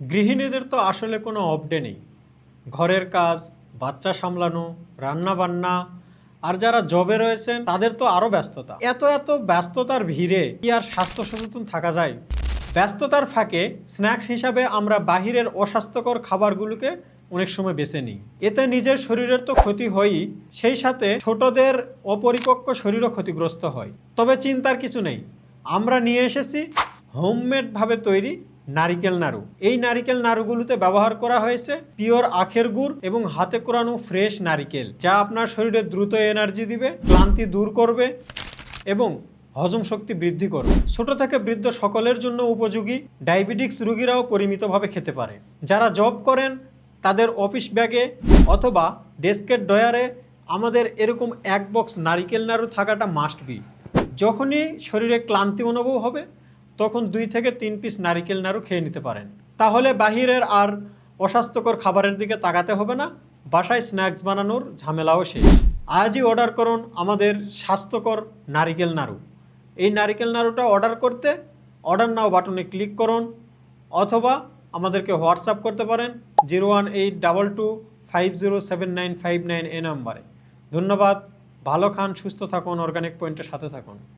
গৃহিণীদের তো আসলে কোনো অফ ডে নেই। ঘরের কাজ, বাচ্চা সামলানো, রান্না বান্না, আর যারা জবে রয়েছেন তাদের তো আরও ব্যস্ততা। এত এত ব্যস্ততার ভিড়ে কি আর স্বাস্থ্য সচেতন থাকা যায়? ব্যস্ততার ফাঁকে স্ন্যাক্স হিসাবে আমরা বাহিরের অস্বাস্থ্যকর খাবারগুলোকে অনেক সময় বেছে নিই। এতে নিজের শরীরের তো ক্ষতি হয়ই, সেই সাথে ছোটদের অপরিপক্ক শরীরও ক্ষতিগ্রস্ত হয়। তবে চিন্তার কিছু নেই, আমরা নিয়ে এসেছি হোমমেডভাবে তৈরি নারিকেল নাড়ু। এই নারিকেল নাড়ুগুলোতে ব্যবহার করা হয়েছে পিওর আখের গুড় এবং হাতে কোরানো ফ্রেশ নারিকেল, যা আপনার শরীরে দ্রুত এনার্জি দিবে, ক্লান্তি দূর করবে এবং হজম শক্তি বৃদ্ধি করবে। ছোট থেকে বৃদ্ধ সকলের জন্য উপযোগী। ডায়াবেটিক্স রোগীরাও পরিমিতভাবে খেতে পারে। যারা জব করেন তাদের অফিস ব্যাগে অথবা ডেস্কের ড্রয়ারে আমাদের এরকম এক বক্স নারিকেল নাড়ু থাকাটা মাস্ট বি। যখনই শরীরে ক্লান্তি অনুভব হবে তখন 2 থেকে 3 পিস নারিকেল নাড়ু খেয়ে নিতে পারেন। তাহলে বাহিরের আর অস্বাস্থ্যকর খাবারের দিকে তাকাতে হবে না, বাসায় স্ন্যাক্স বানানোর ঝামেলাও শেষ। আজই অর্ডার করুন আমাদের স্বাস্থ্যকর নারিকেল নাড়ু। এই নারিকেল নাড়ুটা অর্ডার করতে অর্ডার নাও বাটনে ক্লিক করুন অথবা আমাদেরকে হোয়াটসঅ্যাপ করতে পারেন 01822507959 এই নাম্বারে। ধন্যবাদ। ভালো খান, সুস্থ থাকুন, অর্গানিক পয়েন্টের সাথে থাকুন।